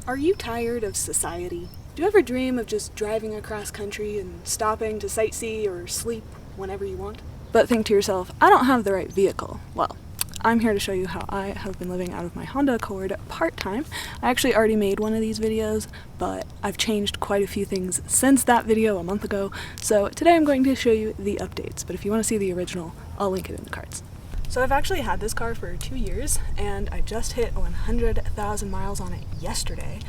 Are you tired of society? Do you ever dream of just driving across country and stopping to sightsee or sleep whenever you want? But think to yourself, I don't have the right vehicle. Well, I'm here to show you how I have been living out of my Honda Accord part-time. I actually already made one of these videos, but I've changed quite a few things since that video a month ago, so today I'm going to show you the updates, but if you want to see the original, I'll link it in the cards. So I've actually had this car for 2 years, and I just hit 100,000 miles on it yesterday.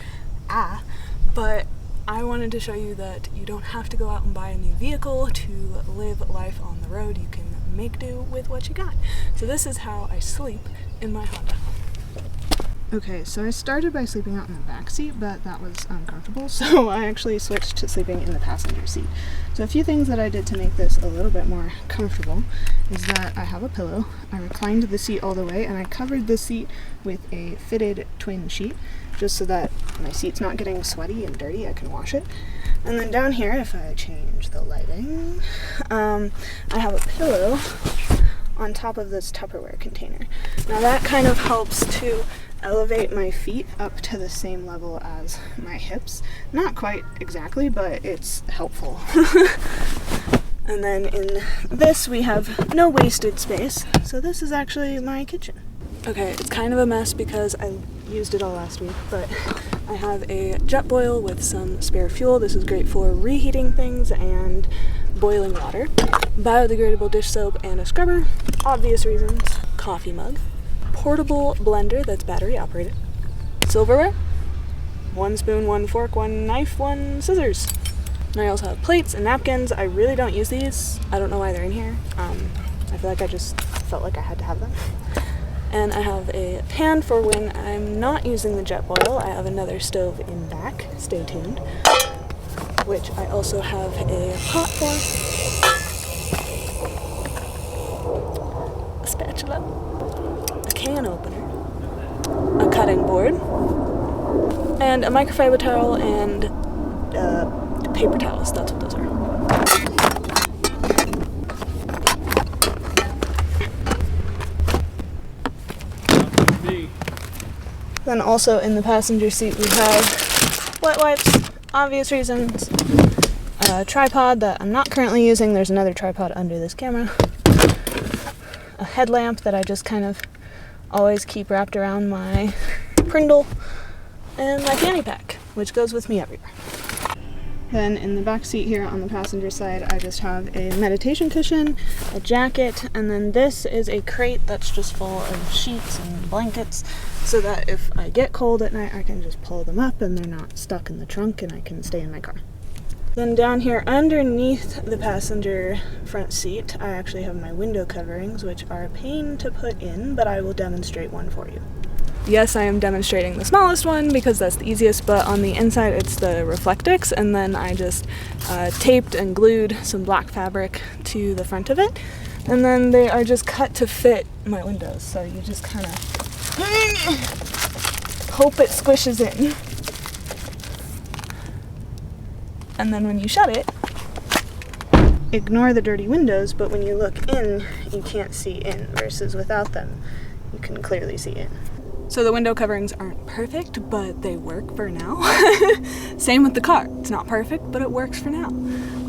But I wanted to show you that you don't have to go out and buy a new vehicle to live life on the road. You can make do with what you got. So this is how I sleep in my Honda. Okay, so I started by sleeping out in the back seat, but that was uncomfortable, so I actually switched to sleeping in the passenger seat. So a few things that I did to make this a little bit more comfortable is that I have a pillow, I reclined the seat all the way, and I covered the seat with a fitted twin sheet, just so that my seat's not getting sweaty and dirty, I can wash it. And then down here, if I change the lighting, I have a pillow on top of this Tupperware container. Now that kind of helps to elevate my feet up to the same level as my hips. Not quite exactly, but it's helpful. And then in this we have no wasted space, so this is actually my kitchen. Okay, it's kind of a mess because I used it all last week, but I have a jet boil with some spare fuel. This is great for reheating things and boiling water. Biodegradable dish soap and a scrubber, obvious reasons. Coffee mug. Portable blender that's battery operated. Silverware. 1 spoon, 1 fork, 1 knife, 1 scissors. And I also have plates and napkins. I really don't use these. I don't know why they're in here. I feel like I just felt like I had to have them. And I have a pan for when I'm not using the jet boil. I have another stove in back, stay tuned, which I also have a pot for, a spatula, a can opener, a cutting board, and a microfiber towel and paper towels. That's what those are. Then also in the passenger seat we have wet wipes, obvious reasons, a tripod that I'm not currently using, there's another tripod under this camera, a headlamp that I just kind of always keep wrapped around my Prindle, and my fanny pack, which goes with me everywhere. Then in the back seat here on the passenger side, I just have a meditation cushion, a jacket, and then this is a crate that's just full of sheets and blankets, so that if I get cold at night, I can just pull them up and they're not stuck in the trunk and I can stay in my car. Then down here underneath the passenger front seat, I actually have my window coverings, which are a pain to put in, but I will demonstrate one for you. Yes, I am demonstrating the smallest one because that's the easiest, but on the inside it's the Reflectix, and then I just taped and glued some black fabric to the front of it, and then they are just cut to fit my windows, so you just kind of hope it squishes in. And then when you shut it, ignore the dirty windows, but when you look in, you can't see in, versus without them, you can clearly see in. So the window coverings aren't perfect, but they work for now. Same with the car. It's not perfect, but it works for now.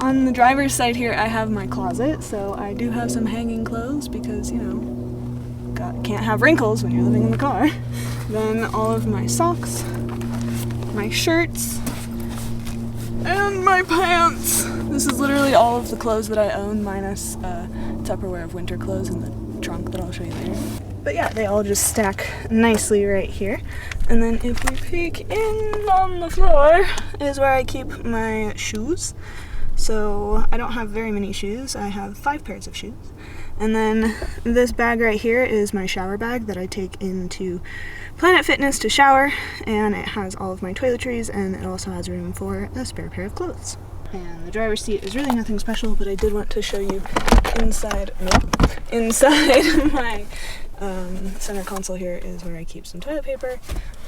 On the driver's side here, I have my closet, so I do have some hanging clothes because, you know, can't have wrinkles when you're living in the car. Then all of my socks, my shirts, and my pants. This is literally all of the clothes that I own, minus Tupperware of winter clothes in the trunk that I'll show you later. But yeah, they all just stack nicely right here. And then if we peek in on the floor is where I keep my shoes. So I don't have very many shoes. I have 5 pairs of shoes. And then this bag right here is my shower bag that I take into Planet Fitness to shower. And it has all of my toiletries, and it also has room for a spare pair of clothes. And the driver's seat is really nothing special, but I did want to show you inside my center console here is where I keep some toilet paper.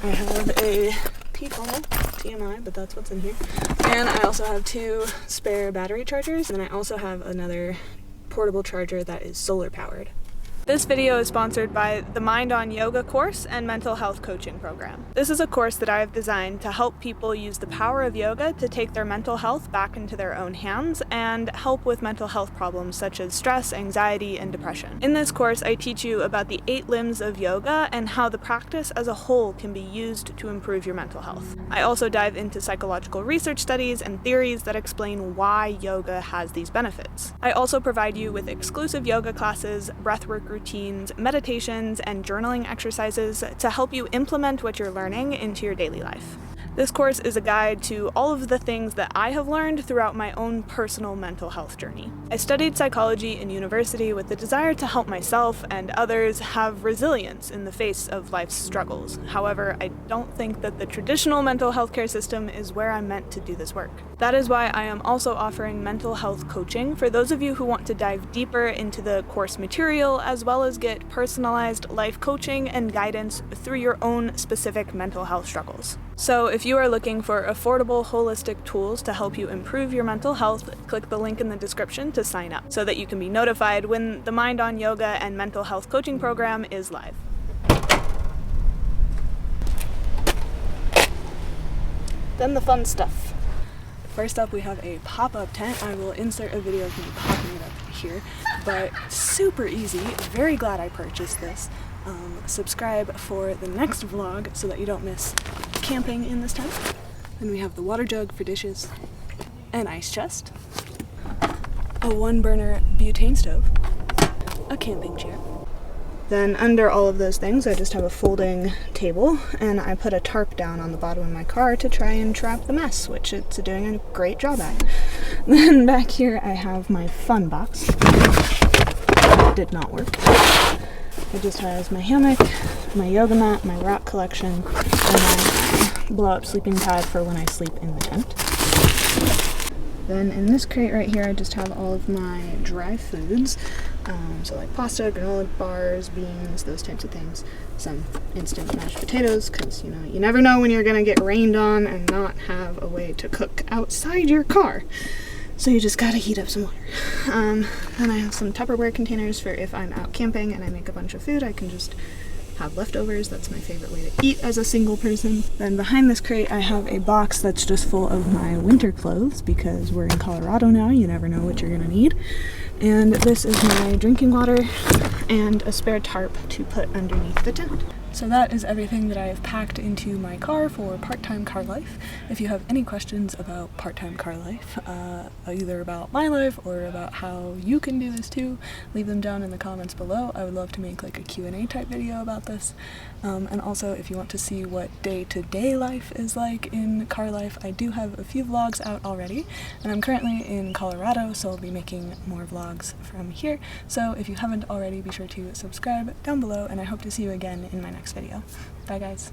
I have a people, TMI, but that's what's in here. And I also have 2 spare battery chargers, and then I also have another portable charger that is solar powered. This video is sponsored by the Mind on Yoga course and mental health coaching program. This is a course that I have designed to help people use the power of yoga to take their mental health back into their own hands and help with mental health problems such as stress, anxiety, and depression. In this course, I teach you about the 8 limbs of yoga and how the practice as a whole can be used to improve your mental health. I also dive into psychological research studies and theories that explain why yoga has these benefits. I also provide you with exclusive yoga classes, breathwork routines, meditations, and journaling exercises to help you implement what you're learning into your daily life. This course is a guide to all of the things that I have learned throughout my own personal mental health journey. I studied psychology in university with the desire to help myself and others have resilience in the face of life's struggles. However, I don't think that the traditional mental health care system is where I'm meant to do this work. That is why I am also offering mental health coaching for those of you who want to dive deeper into the course material, as well as get personalized life coaching and guidance through your own specific mental health struggles. So if you are looking for affordable, holistic tools to help you improve your mental health, click the link in the description to sign up so that you can be notified when the Mind on Yoga and mental health coaching program is live. Then the fun stuff. First up, we have a pop-up tent. I will insert a video of me popping it up here, but super easy. Very glad I purchased this. Subscribe for the next vlog so that you don't miss camping in this tent. Then we have the water jug for dishes, an ice chest, a 1-burner butane stove, a camping chair. Then under all of those things, I just have a folding table, and I put a tarp down on the bottom of my car to try and trap the mess, which it's doing a great job at. Then back here I have my fun box. It did not work. It just has my hammock, my yoga mat, my rock collection, and then my blow-up sleeping pad for when I sleep in the tent. Then in this crate right here, I just have all of my dry foods, so like pasta, granola bars, beans, those types of things. Some instant mashed potatoes, because you never know when you're gonna get rained on and not have a way to cook outside your car. So you just gotta heat up some water. Then I have some Tupperware containers for if I'm out camping and I make a bunch of food, I can just have leftovers. That's my favorite way to eat as a single person. Then behind this crate I have a box that's just full of my winter clothes because we're in Colorado now, you never know what you're gonna need. And this is my drinking water and a spare tarp to put underneath the tent. So that is everything that I have packed into my car for part-time car life. If you have any questions about part-time car life, either about my life or about how you can do this too, leave them down in the comments below. I would love to make like a Q&A type video about this. And also if you want to see what day-to-day life is like in car life, I do have a few vlogs out already, and I'm currently in Colorado, so I'll be making more vlogs from here. So if you haven't already, be sure to subscribe down below, and I hope to see you again in my next video. Bye guys.